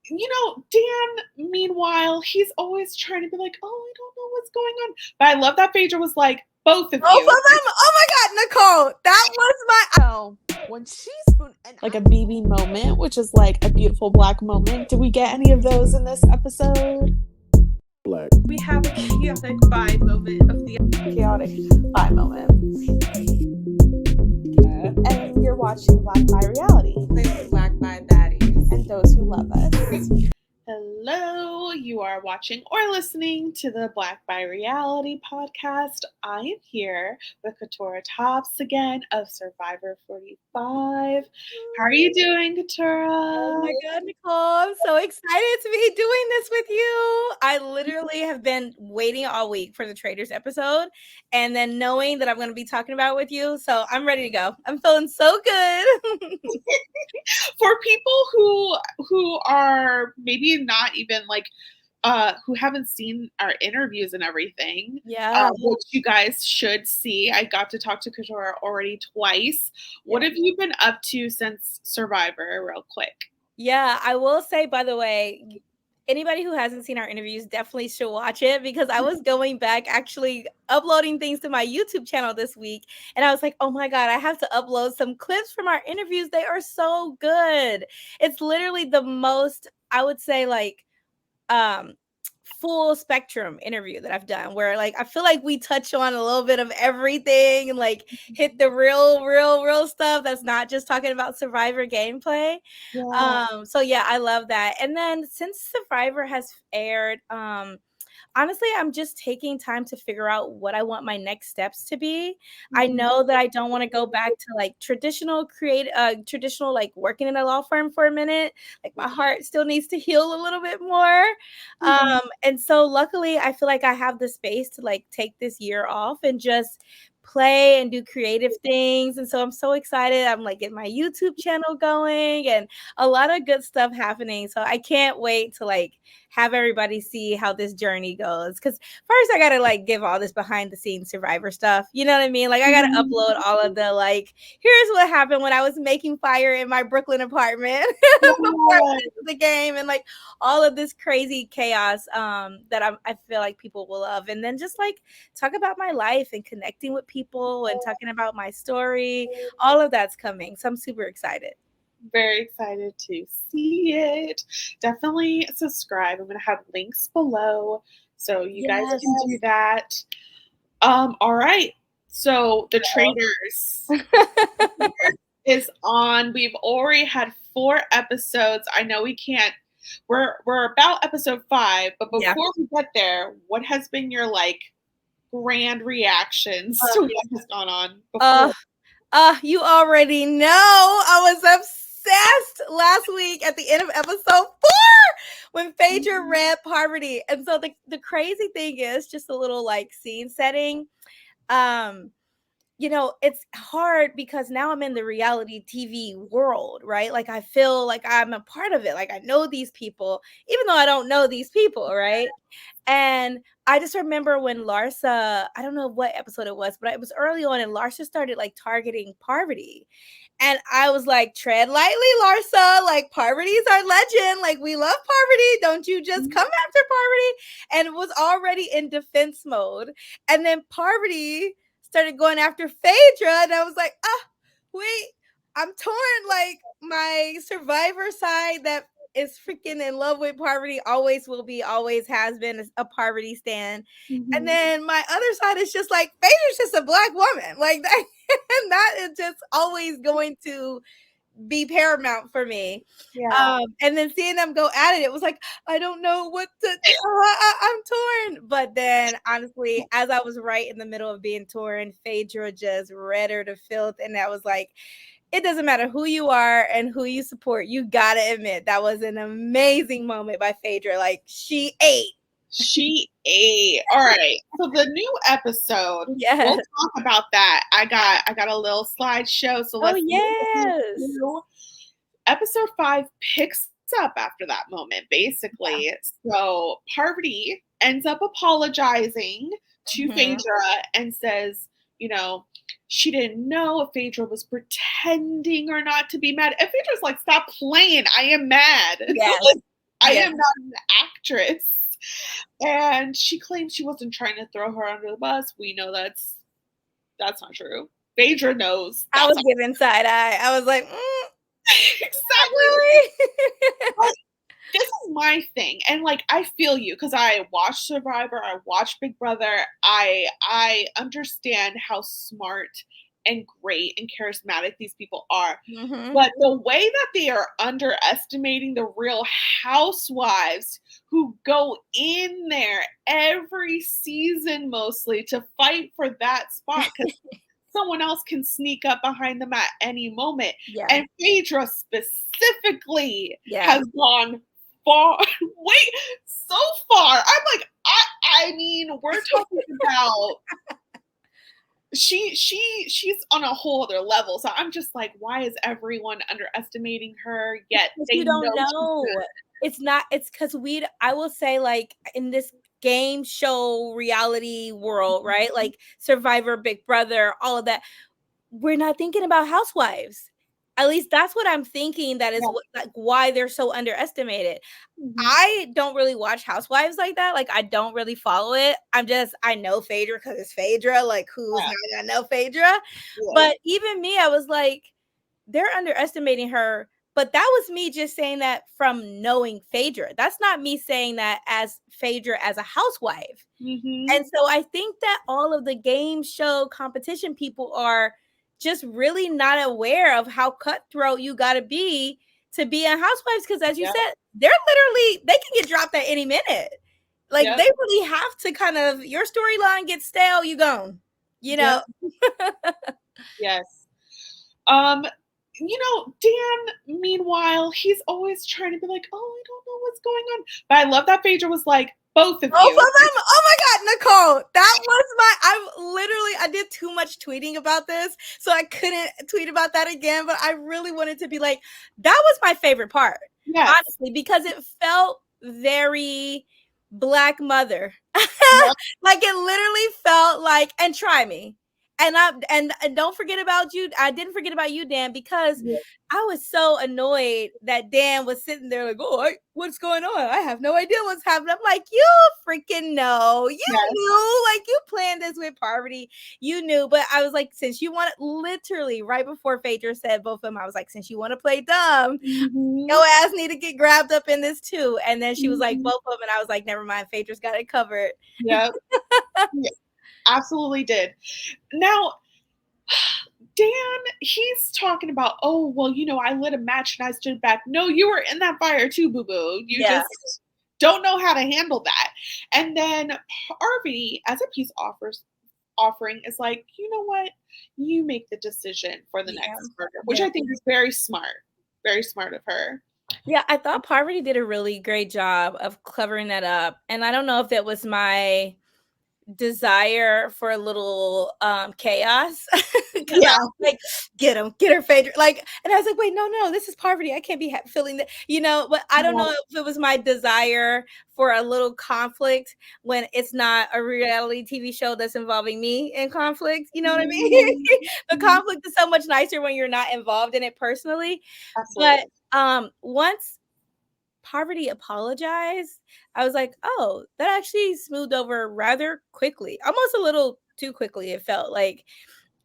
Dan, meanwhile, he's always trying to be like, oh, I don't know what's going on. But I love that Phaedra was like, both of you. Both of them? Oh my God, Nicole, that was my... When she spoon like a BB moment, which is like a beautiful black moment. Did we get any of those in this episode? Black. We have a chaotic vibe moment of the Chaotic bi moment. And you're watching Black Bi Reality. Black Bi Baddies. And those who love us. Hello, you are watching or listening to the Black Bi Reality podcast. I am here with Katurah Topps again of Survivor 45. How are you doing, Katurah? Oh my God, Nicole, I'm so excited to be doing this with you. I literally have been waiting all week for the Traitors episode and then knowing that I'm going to be talking about it with you. So I'm ready to go. I'm feeling so good. For people who are maybe not even like who haven't seen our interviews and everything, which you guys should see. I got to talk to Katurah already twice. What have you been up to since Survivor, real quick? Yeah, I will say, by the way, anybody who hasn't seen our interviews definitely should watch it, because I was going back, actually uploading things to my YouTube channel this week, and I was like, oh my God, I have to upload some clips from our interviews. They are so good. It's literally the most, I would say, like, full spectrum interview that I've done, where like I feel like we touch on a little bit of everything and like hit the real stuff that's not just talking about Survivor gameplay. So yeah, I love that. And then since Survivor has aired, honestly, I'm just taking time to figure out what I want my next steps to be. I know that I don't want to go back to like traditional like working in a law firm for a minute. Like my heart still needs to heal a little bit more. And so luckily I feel like I have the space to like take this year off and just play and do creative things. And so I'm so excited. I'm like getting my YouTube channel going and a lot of good stuff happening. So I can't wait to like have everybody see how this journey goes. Because first I gotta like give all this behind the scenes Survivor stuff. You know what I mean? Like I gotta upload all of the like, here's what happened when I was making fire in my Brooklyn apartment before I went into the game, and like all of this crazy chaos that I feel like people will love. And then just like talk about my life and connecting with people and talking about my story. All of that's coming. So I'm super excited. Very excited to see it. Definitely subscribe. I'm going to have links below so you guys can do that. All right. So the Traitors is on. We've already had 4 episodes. I know we can't. We're about episode 5, but before we get there, what has been your like grand reactions to what has gone on before? You already know I was obsessed last week at the end of episode 4 when Phaedra read Poverty. And so the crazy thing is, just a little like scene setting. You know, it's hard because now I'm in the reality TV world, right? Like I feel like I'm a part of it. Like I know these people, even though I don't know these people, right? And I just remember when Larsa, I don't know what episode it was, but it was early on, and Larsa started like targeting Parvati. And I was like, tread lightly, Larsa. Like, Parvati's our legend. Like, we love Parvati. Don't you just come after Parvati? And was already in defense mode. And then Parvati started going after Phaedra. And I was like, wait, I'm torn. Like, my Survivor side that is freaking in love with Parvati always will be, always has been a Parvati stan. And then my other side is just like, Phaedra's just a black woman. Like, that. And that is just always going to be paramount for me. And then seeing them go at it, it was like, I don't know what to do. I'm torn. But then honestly, as I was right in the middle of being torn, Phaedra just read her to filth. And I was like, it doesn't matter who you are and who you support. You gotta admit that was an amazing moment by Phaedra. Like, she ate. She ate. All right. So the new episode. We'll talk about that. I got a little slideshow. So let's episode 5 picks up after that moment, basically. So Parvati ends up apologizing to Phaedra and says, you know, she didn't know if Phaedra was pretending or not to be mad. And Phaedra's like, stop playing. I am mad. Yes. Like, I am not an actress. And she claims she wasn't trying to throw her under the bus. We know that's not true. Phaedra knows. I was giving side eye. I was like, exactly. But this is my thing, and like I feel you because I watched Survivor, I watched Big Brother. I understand how smart and great and charismatic these people are. mm-hmm. But the way that they are underestimating the real housewives who go in there every season mostly to fight for that spot because someone else can sneak up behind them at any moment. Yeah. And Phaedra specifically has gone so far. I'm like, I mean, we're talking about she's on a whole other level. So I'm just like, why is everyone underestimating her? Yet they don't know. It's because I will say, like, in this game show reality world, right? Like Survivor, Big Brother, all of that, we're not thinking about housewives. At least that's what I'm thinking. That is like why they're so underestimated. I don't really watch Housewives like that. Like, I don't really follow it. I know Phaedra because it's Phaedra. Like, who's not gonna know Phaedra? Yeah. But even me, I was like, they're underestimating her. But that was me just saying that from knowing Phaedra. That's not me saying that as Phaedra as a housewife. And so I think that all of the game show competition people are just really not aware of how cutthroat you got to be on Housewives. Because as you said, they can get dropped at any minute. Like they really have to kind of, your storyline gets stale, you gone, you know? Yes. You know, Dan, meanwhile, he's always trying to be like, oh, I don't know what's going on. But I love that Phaedra was like, both of you. Oh my God, Nicole. That was I did too much tweeting about this, so I couldn't tweet about that again, but I really wanted to be like, that was my favorite part. Yes. Honestly, because it felt very Black Mother. Like it literally felt like, and try me. And don't forget about you. I didn't forget about you, Dan, because I was so annoyed that Dan was sitting there like, oh, what's going on? I have no idea what's happening. I'm like, you freaking know. You knew. Like, you planned this with Parvati. You knew. But I was like, since you want to, literally right before Phaedra said both of them, I was like, since you want to play dumb, your ass need to get grabbed up in this too. And then she was like, both of them. And I was like, never mind. Phaedra's got it covered. Yep. Absolutely did. Now, Dan, he's talking about, oh, well, you know, I lit a match and I stood back. No, you were in that fire too, boo-boo. You just don't know how to handle that. And then Harvey, as a peace offering, is like, you know what? You make the decision for the next murder, which I think is very smart. Very smart of her. Yeah, I thought Parvati did a really great job of covering that up. And I don't know if that was my desire for a little chaos. Like, get her, Phaedra. Like, and I was like, wait, no, this is Parvati. I can't be feeling that, you know. But I don't know if it was my desire for a little conflict when it's not a reality TV show that's involving me in conflict. You know what I mean? The conflict is so much nicer when you're not involved in it personally. Absolutely. But once Parvati apologized, I was like, oh, that actually smoothed over rather quickly, almost a little too quickly. It felt like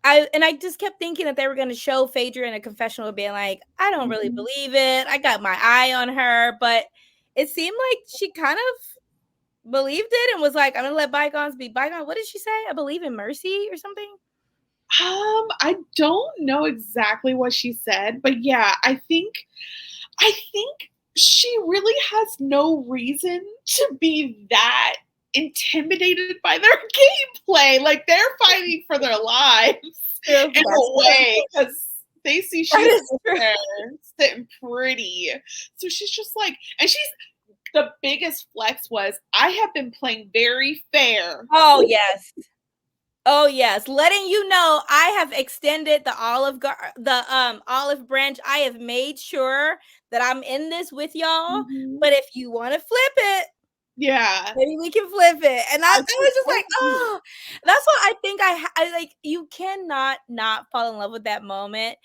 I just kept thinking that they were going to show Phaedra in a confessional being like, I don't really believe it. I got my eye on her, but it seemed like she kind of believed it and was like, I'm going to let bygones be bygones. What did she say? I believe in mercy or something. I don't know exactly what she said, but yeah, I think she really has no reason to be that intimidated by their gameplay. Like, they're fighting for their lives in a way because they see she's there sitting pretty. So she's just like, and the biggest flex was, I have been playing very fair. Oh, yes. Oh yes, letting you know I have extended the olive branch. I have made sure that I'm in this with y'all. But if you want to flip it, maybe we can flip it. And I was just like, oh, that's what I think. I like. You cannot not fall in love with that moment.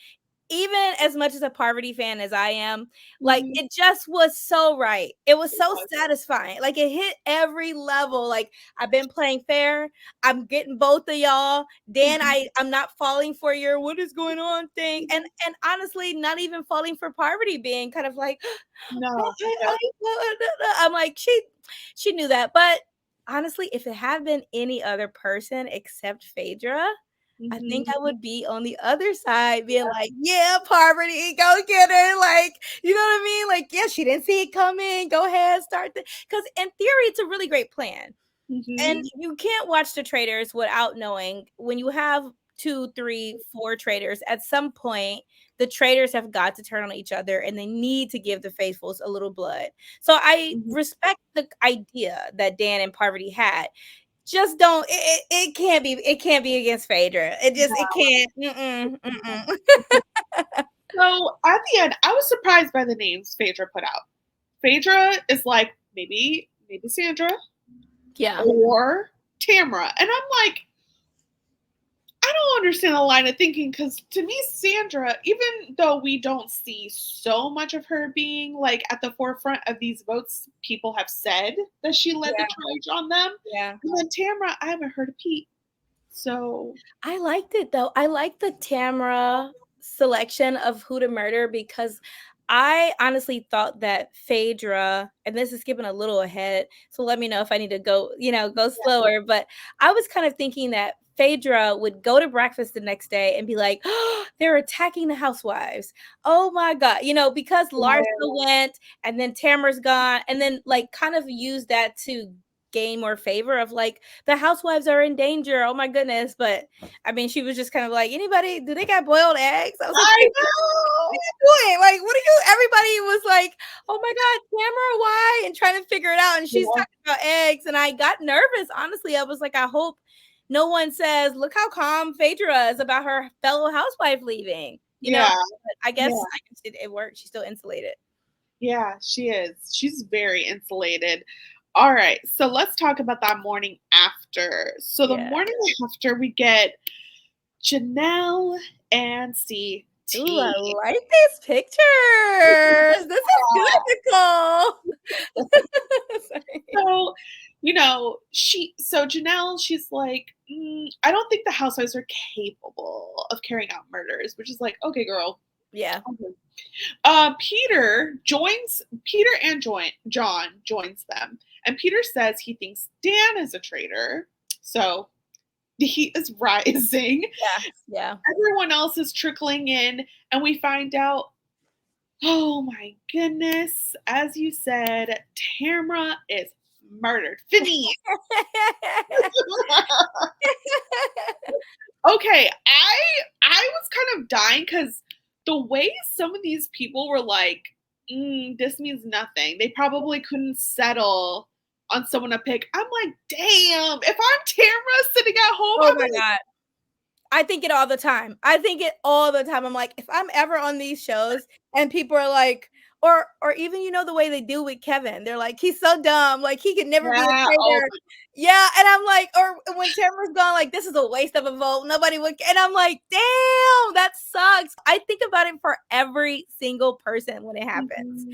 even as much as a Parvati fan as I am, like it just was so right. It was so satisfying. Like it hit every level. Like I've been playing fair. I'm getting both of y'all. Dan, I'm not falling for your what is going on thing. And honestly, not even falling for Parvati being kind of like, no, I'm like, she knew that. But honestly, if it had been any other person except Phaedra, I think I would be on the other side being like, yeah, Parvati, go get her. Like, you know what I mean? Like, yeah, she didn't see it coming. Go ahead, start because in theory, it's a really great plan. And you can't watch the Traitors without knowing when you have 2, 3, 4 traitors, at some point, the traitors have got to turn on each other and they need to give the faithfuls a little blood. So I respect the idea that Dan and Parvati had. Just don't it can't be against Phaedra. It can't. So at the end, I was surprised by the names Phaedra put out. Phaedra is like maybe Sandra, or Tamara, and I'm like, I don't understand the line of thinking because to me, Sandra, even though we don't see so much of her being like at the forefront of these votes, people have said that she led the charge on them. Yeah. And then Tamara, I haven't heard a peep. So I liked it though. I liked the Tamara selection of who to murder because I honestly thought that Phaedra, and this is skipping a little ahead, so let me know if I need to go slower. But I was kind of thinking that Phaedra would go to breakfast the next day and be like, oh, they're attacking the housewives. Oh my God. Because Larsa went and then Tamara's gone, and then like kind of use that to gain more favor of like the housewives are in danger. Oh my goodness. But I mean, she was just kind of like, anybody, do they got boiled eggs? I was like, I know. what are you doing? Like, what are you? Everybody was like, oh my God, Tamara, why? And trying to figure it out. And she's talking about eggs. And I got nervous. Honestly, I was like, I hope no one says, look how calm Phaedra is about her fellow housewife leaving. You know, but I guess it worked. She's still insulated. Yeah, she is. She's very insulated. All right, so let's talk about that morning after. So the morning after, we get Janelle and CT. Ooh, I like these pictures. This is good, Nicole. So, Janelle, she's like, I don't think the housewives are capable of carrying out murders, which is like, okay, girl. Yeah. Peter and John joins them, and Peter says he thinks Dan is a traitor. So the heat is rising. Yeah. Everyone else is trickling in, and we find out, oh my goodness, as you said, Tamara is murdered. Finished. Okay, I was kind of dying because the way some of these people were like, this means nothing. They probably couldn't settle on someone to pick. I'm like, damn, if I'm Tamara sitting at home. Oh my God. I think it all the time. I'm like, if I'm ever on these shows and people are like, or even the way they do with Kevin, they're like, he's so dumb, like he could never be a traitor. Yeah, and I'm like, or when Tamara's gone, like this is a waste of a vote. Nobody would, and I'm like, damn, that sucks. I think about it for every single person when it happens.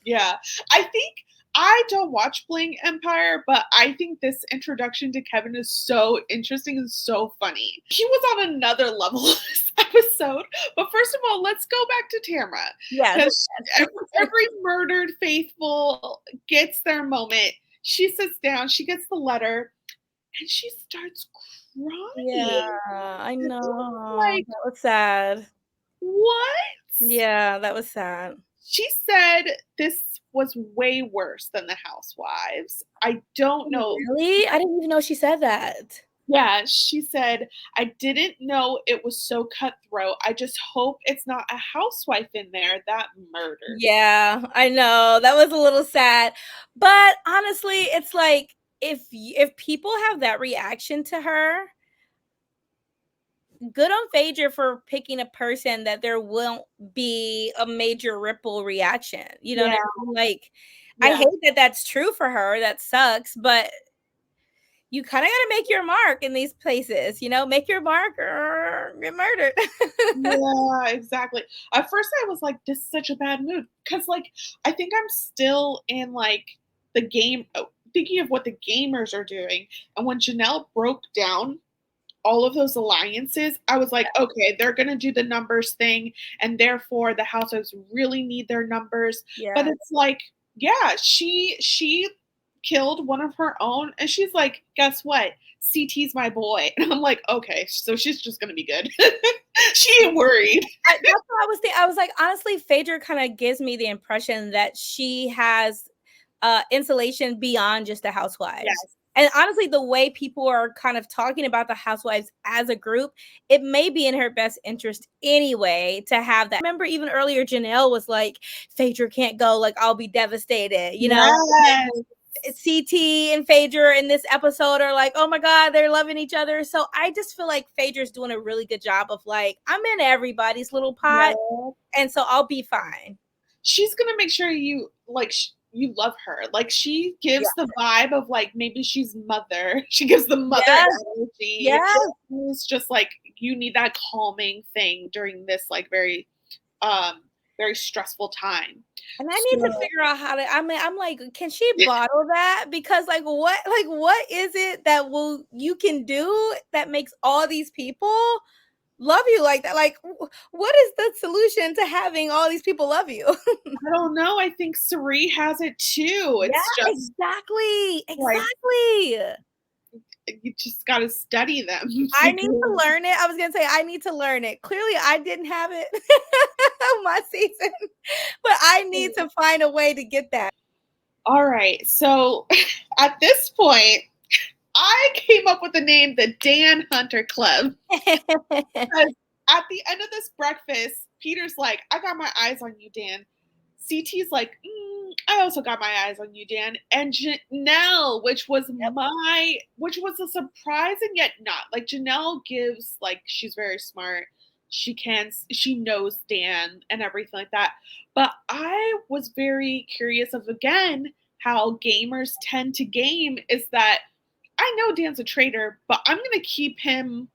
Yeah, I think I don't watch Bling Empire, but I think this introduction to Kevin is so interesting and so funny. He was on another level this episode. But first of all, let's go back to Tamara. Yes. Every murdered faithful gets their moment. She sits down, she gets the letter, and she starts crying. Yeah, I know. Like, that was sad. What? Yeah, that was sad. She said this was way worse than the housewives. I don't know. Really? I didn't even know she said that. Yeah, she said, I didn't know it was so cutthroat. I just hope it's not a housewife in there that murdered. Yeah, I know. That was a little sad. But honestly, it's like if people have that reaction to her, good on Phaedra for picking a person that there won't be a major ripple reaction. You know what I mean? Like, I hate that that's true for her. That sucks. But you kind of got to make your mark in these places, you know, make your mark or get murdered. Yeah, exactly. At first I was like, this is such a bad mood. Because, like, I think I'm still in, like, the game, thinking of what the gamers are doing. And when Janelle broke down all of those alliances, I was like, okay, they're going to do the numbers thing. And therefore, the housewives really need their numbers. Yeah. But it's like, yeah, she killed one of her own. And she's like, guess what? CT's my boy. And I'm like, okay, so she's just going to be good. She ain't worried. That's what I was thinking. I was like, honestly, Phaedra kind of gives me the impression that she has insulation beyond just the housewives. Yes. And honestly, the way people are kind of talking about the housewives as a group, it may be in her best interest anyway to have that. I remember even earlier, Janelle was like, Phaedra can't go, like, I'll be devastated, you know? Yes. CT and Phaedra in this episode are like, oh my God, they're loving each other. So I just feel like Phaedra's doing a really good job of like, I'm in everybody's little pot, and so I'll be fine. She's gonna make sure you like you love her. Like, she gives the vibe of like maybe she's mother. She gives the mother energy. Yeah, it's just like you need that calming thing during this like very stressful time. And I need to figure out how to. I mean, I'm like, can she bottle that? Because like, what is it that you can do that makes all these people love you like that? Like, what is the solution to having all these people love you? I don't know. I think Cirie has it too. It's just exactly. Like, you just got to study them. I need to learn it. I was going to say, I need to learn it. Clearly, I didn't have it my season, but I need to find a way to get that. All right. So at this point, I came up with the name, the Dan Hunter Club. Because at the end of this breakfast, Peter's like, I got my eyes on you, Dan. CT's like, I also got my eyes on you, Dan. And Janelle, which was a surprise and yet not. Like, Janelle gives, like, she's very smart. She knows Dan and everything like that. But I was very curious of, again, how gamers tend to game is that I know Dan's a traitor, but I'm going to keep him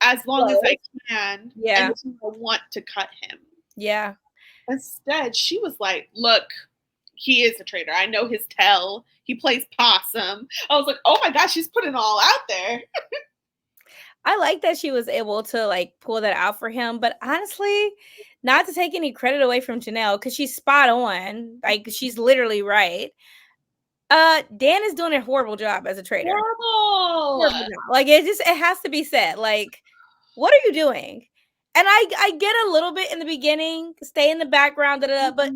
as long as I can. Yeah. And I want to cut him. Yeah. Instead, she was like, look, he is a traitor. I know his tell. He plays possum. I was like, oh my gosh, she's putting it all out there. I like that she was able to like pull that out for him. But honestly, not to take any credit away from Janelle, because she's spot on. Like, she's literally right. Dan is doing a horrible job as a traitor. Horrible. Like, it has to be said. Like, what are you doing? And I get a little bit in the beginning, stay in the background, but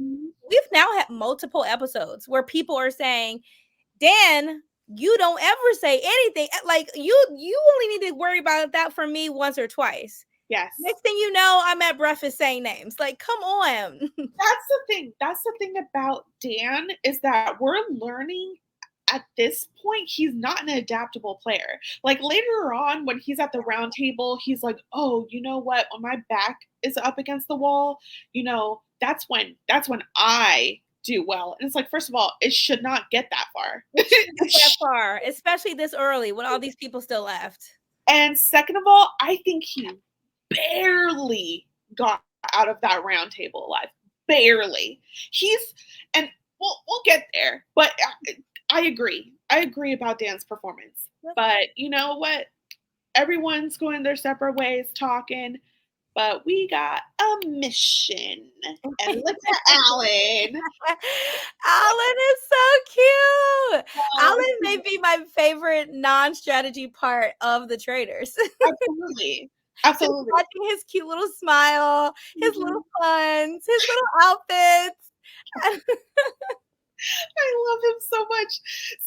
we've now had multiple episodes where people are saying, Dan, you don't ever say anything. Like, you only need to worry about that for me once or twice. Yes. Next thing you know, I'm at breakfast saying names. Like, come on. That's the thing. That's the thing about Dan is that we're learning at this point, he's not an adaptable player. Like, later on when he's at the round table, he's like, oh, you know what? When my back is up against the wall, you know, that's when I do well. And it's like, first of all, it should not get that far. That far, especially this early when all these people still left. And second of all, I think he barely got out of that round table alive. Barely. And we'll get there, but I agree. I agree about Dan's performance. Yep. But you know what? Everyone's going their separate ways talking, but we got a mission. And look at Alan. Alan is so cute. Alan may be my favorite non-strategy part of the Traitors. Absolutely. Absolutely. Just watching his cute little smile, his little puns, his little outfits. I love him so much.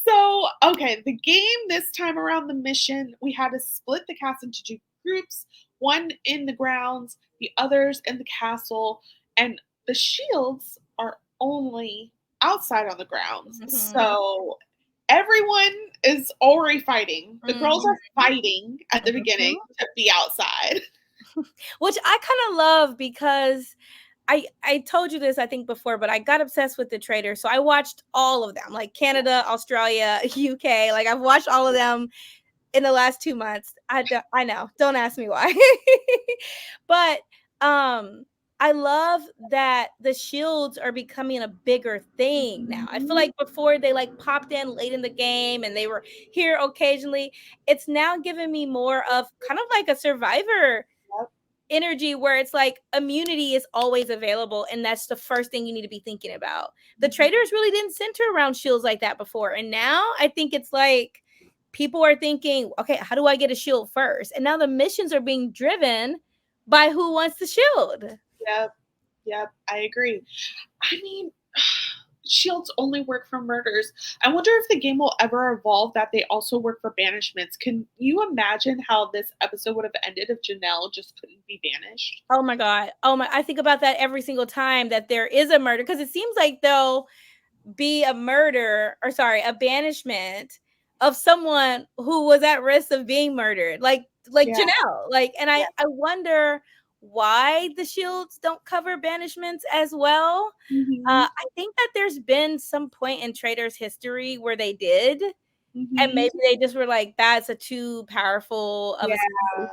So, okay, the game this time around, the mission, we had to split the cast into two groups, one in the grounds, the others in the castle, and the shields are only outside on the grounds. Mm-hmm. So everyone is already fighting. The girls are fighting at the beginning to be outside. Which I kind of love because I told you this, I think, before, but I got obsessed with the Traitors. So I watched all of them, like Canada, Australia, UK. Like I've watched all of them in the last 2 months. I know. Don't ask me why. But I love that the shields are becoming a bigger thing now. I feel like before they like popped in late in the game and they were here occasionally. It's now giving me more of kind of like a Survivor energy where it's like immunity is always available and that's the first thing you need to be thinking about. The Traitors really didn't center around shields like that before, and now I think it's like people are thinking, okay, how do I get a shield first? And now the missions are being driven by who wants the shield. Yep, I agree. I mean, shields only work for murders. I wonder if the game will ever evolve that they also work for banishments. Can you imagine how this episode would have ended if Janelle just couldn't be banished? Oh my God. I think about that every single time that there is a murder, because it seems like there'll be a banishment of someone who was at risk of being murdered, like Janelle. And I wonder why the shields don't cover banishments as well. I think that there's been some point in Traitors history where they did, and maybe they just were like, that's a too powerful of a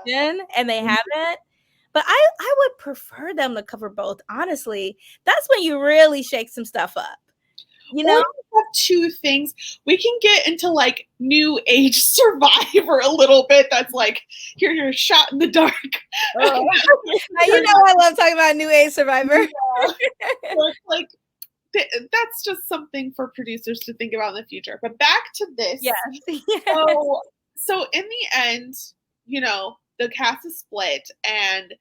situation, and they haven't. But I would prefer them to cover both, honestly. That's when you really shake some stuff up. You know, we have two things. We can get into like new age Survivor a little bit. That's like, you're shot in the dark. Oh. You know, I love talking about new age Survivor. Like, that's just something for producers to think about in the future. But back to this. Yes. So in the end, you know, the cast is split and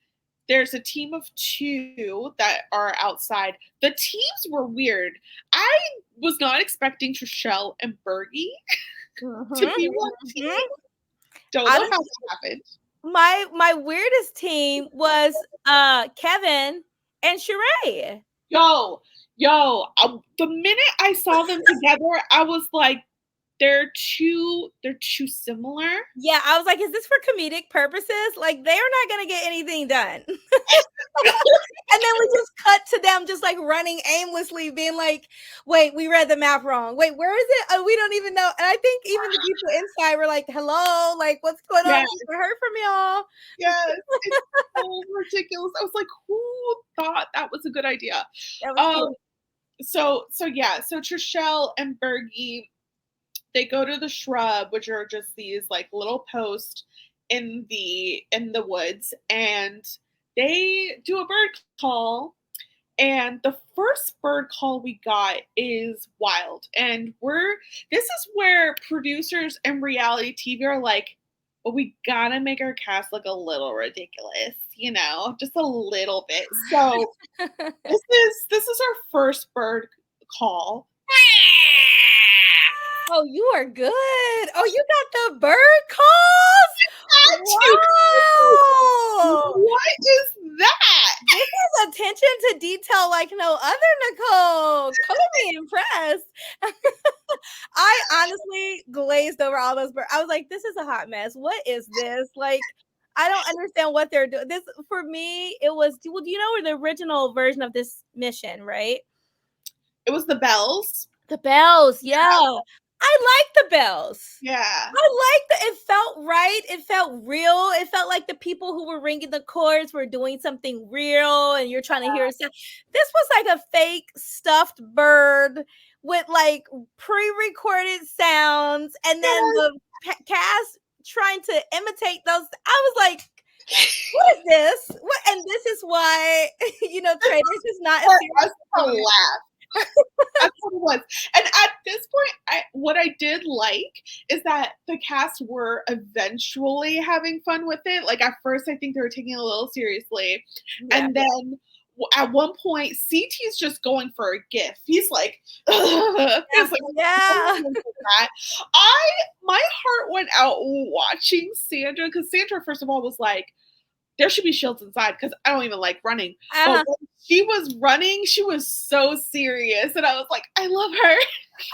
there's a team of 2 that are outside. The teams were weird. I was not expecting Trishelle and Bergie to be one team. Don't know how that happened. My weirdest team was Kevin and Sheree. Yo, the minute I saw them together, I was like, they're too similar. Yeah, I was like, is this for comedic purposes? Like, they're not gonna get anything done. And then we just cut to them just like running aimlessly, being like, wait, we read the map wrong. Wait, where is it? Oh, we don't even know. And I think even the people inside were like, hello, like, what's going on? We heard from y'all. Yes, it's so ridiculous. I was like, who thought that was a good idea? So Trishelle and Bergie, they go to the shrub, which are just these like little posts in the woods, and they do a bird call. And the first bird call we got is wild. And this is where producers and reality TV are like, well, we gotta make our cast look a little ridiculous, you know, just a little bit. So this is our first bird call. Oh, you are good. Oh, you got the bird calls? Wow. What is that? This is attention to detail like no other, Nicole. Totally impressed. I honestly glazed over all those birds. I was like, this is a hot mess. What is this? Like, I don't understand what they're doing. This, for me, it was, well, you know, the original version of this mission, right? It was the bells. The bells, yeah. I like the bells. Yeah. I like that. It felt right. It felt real. It felt like the people who were ringing the chords were doing something real and you're trying to hear a sound. This was like a fake stuffed bird with like pre-recorded sounds, and then the cast trying to imitate those. I was like, what is this? What? And this is why, you know, Traitors is not a serious laugh. That's what it was. And at this point, what I did like is that the cast were eventually having fun with it. Like at first, I think they were taking it a little seriously. Yeah. And then at one point, CT's just going for a gif. He's like, yeah. My heart went out watching Sandra, because Sandra, first of all, was like, there should be shields inside because I don't even like running. But when she was running, she was so serious. And I was like, I love her.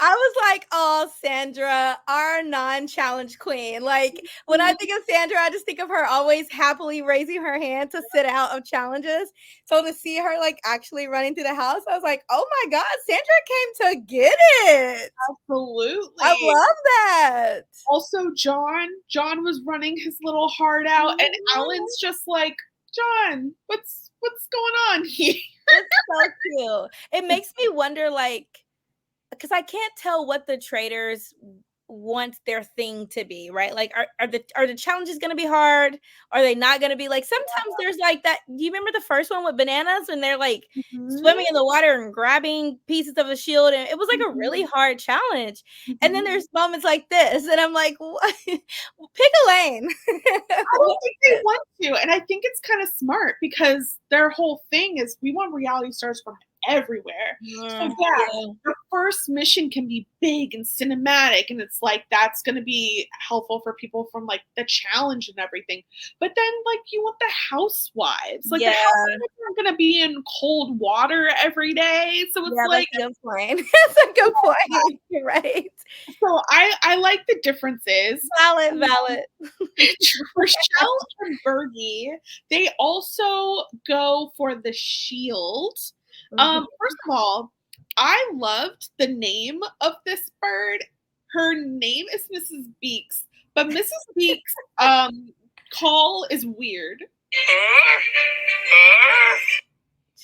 I was like, oh, Sandra, our non-challenge queen. Like, when I think of Sandra, I just think of her always happily raising her hand to sit out of challenges. So to see her like actually running through the house, I was like, oh my God, Sandra came to get it. Absolutely. I love that. Also, John was running his little heart out, and Alan's just like, John, what's going on here? It's so cute. It makes me wonder, like, because I can't tell what the Traitors want their thing to be, right? Like, are the challenges going to be hard? Are they not going to be? Like, sometimes there's like that. Do you remember the first one with bananas when they're like swimming in the water and grabbing pieces of a shield? And it was like a really hard challenge. And then there's moments like this, and I'm like, what? Pick a lane. I don't think they want to, and I think it's kind of smart because their whole thing is we want reality stars from everywhere. So the first mission can be big and cinematic, and it's like that's going to be helpful for people from like the challenge and everything. But then like you want the housewives, like the housewives aren't going to be in cold water every day. So it's like that's a good point. That's a good point. You're right. So I like the differences. Valid. Rochelle and Bergie, they also go for the shield. First of all, I loved the name of this bird. Her name is Mrs. Beaks, but Mrs. Beaks' call is weird.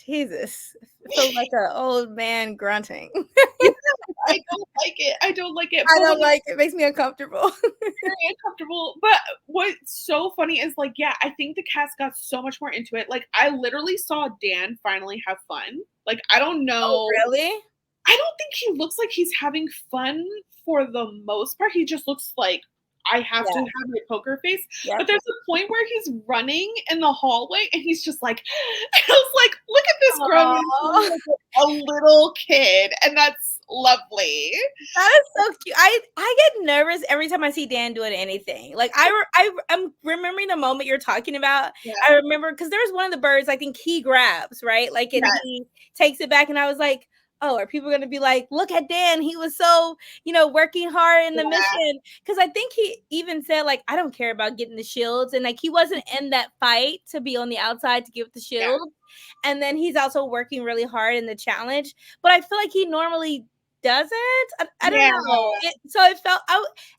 Jesus. So like an old man grunting. I don't like it. I don't like it. I don't like it. It makes me uncomfortable. Very uncomfortable. But what's so funny is like, yeah, I think the cast got so much more into it. Like, I literally saw Dan finally have fun. Like, I don't know. Oh, really? I don't think he looks like he's having fun for the most part. He just looks like I have to have my poker face. Yep. But there's a point where he's running in the hallway and he's just like, I was like, look at this grown man, like a little kid. And that's lovely. That is so cute. I get nervous every time I see Dan doing anything. Like I'm remembering the moment you're talking about. Yeah. I remember because there was one of the birds I think he grabs, right? Like and he takes it back and I was like, oh, are people going to be like, look at Dan, he was so, working hard in the mission? Because I think he even said, like, I don't care about getting the shields. And, like, he wasn't in that fight to be on the outside to give the shield. Yeah. And then he's also working really hard in the challenge. But I feel like he normally doesn't. I don't know. So it felt,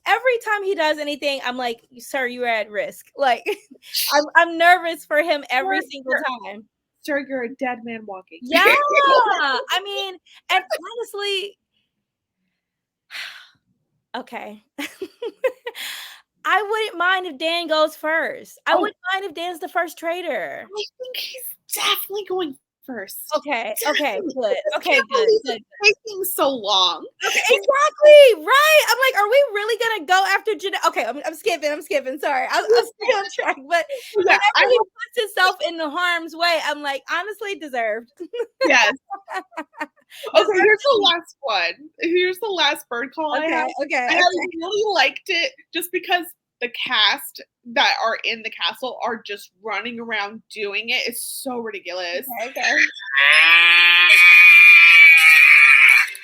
every time he does anything, I'm like, sir, you're at risk. Like, I'm nervous for him every single time. Sir, you're a dead man walking. Yeah. I mean, and honestly, okay. I wouldn't mind if Dan goes first. I wouldn't mind if Dan's the first traitor. I think he's definitely going first. Okay, good. Okay, good. Taking so long. Okay, exactly, right? I'm like, are we really gonna go after Janelle? Okay, I'm skipping. Sorry, I'll stay on track. But whenever he puts himself in the harm's way, I'm like, honestly, deserved. Yes. Okay, here's the last one. Here's the last bird call I have. Okay. I really liked it just because the cast that are in the castle are just running around doing it. It's so ridiculous. Okay.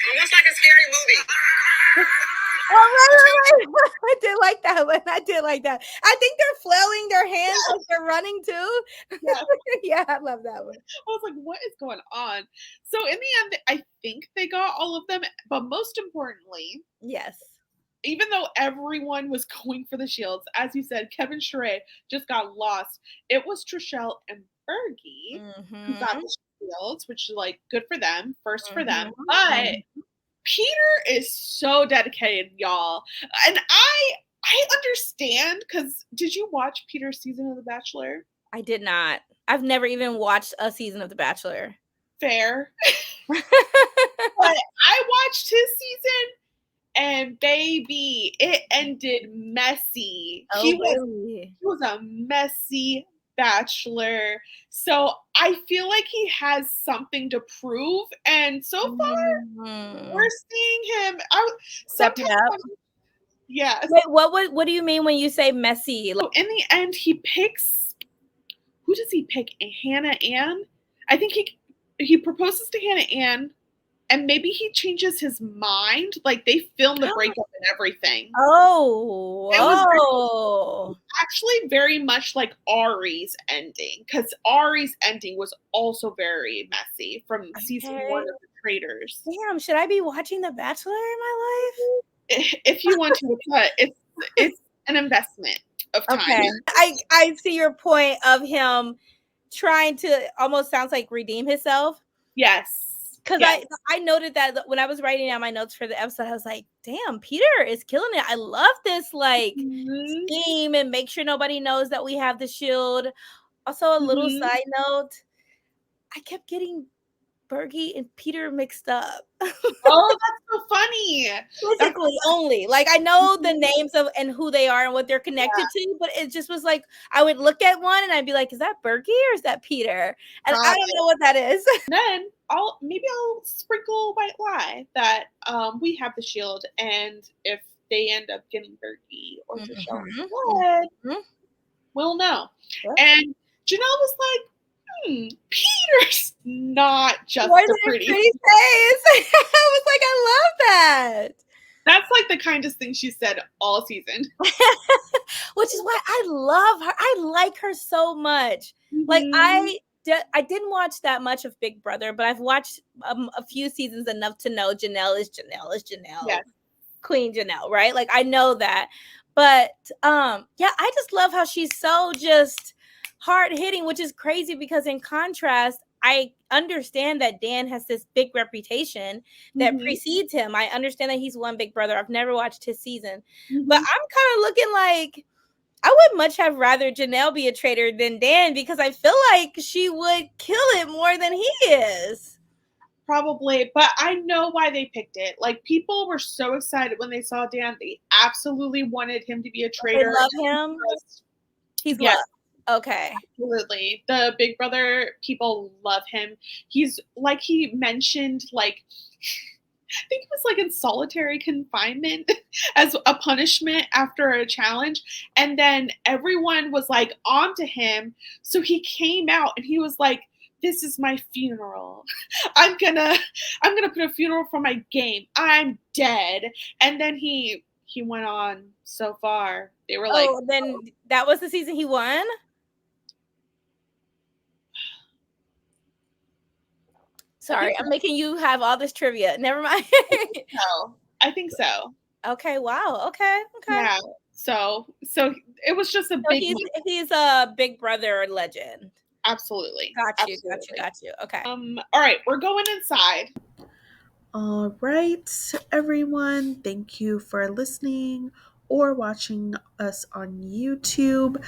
Almost like a scary movie. Right. I did like that one. I think they're flailing their hands like they're running too. Yeah, I love that one. I was like, what is going on? So in the end, I think they got all of them. But most importantly, yes. Even though everyone was going for the shields, as you said, Kevin Sheree just got lost. It was Trishelle and Bergie who got the shields, which is like good for them, first for them. But Peter is so dedicated, y'all. And I understand because did you watch Peter's season of The Bachelor? I did not. I've never even watched a season of The Bachelor. Fair. But I watched his season. And baby, it ended messy. Oh, he really? was a messy bachelor. So I feel like he has something to prove. And so far, we're seeing him. Stepping up. Yeah. Wait, what do you mean when you say messy? So in the end, he picks who does he pick? Hannah Ann? I think he proposes to Hannah Ann, and maybe he changes his mind. Like, they film the breakup and everything. Oh, it was actually very much like Ari's ending, because Ari's ending was also very messy from season 1 of the Traitors. Damn, should I be watching The Bachelor in my life? If you want to, but it's an investment of time. Okay. I see your point of him trying to, almost sounds like, redeem himself. Yes. Because I noted that when I was writing down my notes for the episode, I was like, damn, Peter is killing it. I love this, like, scheme and make sure nobody knows that we have the shield. Also, a little side note, I kept getting Bergie and Peter mixed up. Oh, that's so funny. Physically only. Like, I know the names of and who they are and what they're connected to, but it just was like, I would look at one and I'd be like, is that Bergie or is that Peter? And I don't know what that is. Then I'll sprinkle white lie that we have the shield, and if they end up getting Bergie or Janelle, we'll know. Yep. And Janelle was like, Peter's not just a pretty face. I was like, I love that. That's like the kindest thing she said all season. Which is why I love her. I like her so much. Like, I didn't watch that much of Big Brother, but I've watched a few seasons enough to know Janelle is Janelle. Yes. Queen Janelle, right? Like, I know that. But I just love how she's so just hard hitting, which is crazy because in contrast, I understand that Dan has this big reputation that precedes him. I understand that he's won Big Brother. I've never watched his season, but I'm kind of looking like I would much have rather Janelle be a traitor than Dan, because I feel like she would kill it more than he is. Probably, but I know why they picked it. Like, people were so excited when they saw Dan. They absolutely wanted him to be a traitor. They love him. He's loved. Okay. Absolutely. The Big Brother people love him. He's, like he mentioned, like, I think it was like in solitary confinement as a punishment after a challenge. And then everyone was like onto him. So he came out and he was like, this is my funeral. I'm gonna put a funeral for my game. I'm dead. And then he went on so far. They were like, then that was the season he won? Sorry, I'm making you have all this trivia. Never mind. I think so. Okay, wow. Okay. Yeah. So it was just a big he's a Big Brother legend. Absolutely. Got you. Okay. All right, we're going inside. All right, everyone. Thank you for listening or watching us on YouTube.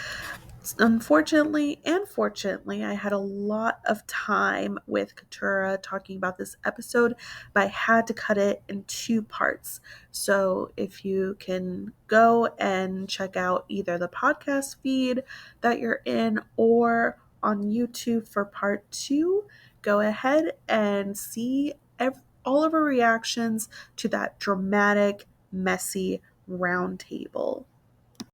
Unfortunately and fortunately, I had a lot of time with Katurah talking about this episode, but I had to cut it in 2 parts. So if you can go and check out either the podcast feed that you're in or on YouTube for part 2, go ahead and see all of our reactions to that dramatic, messy round table.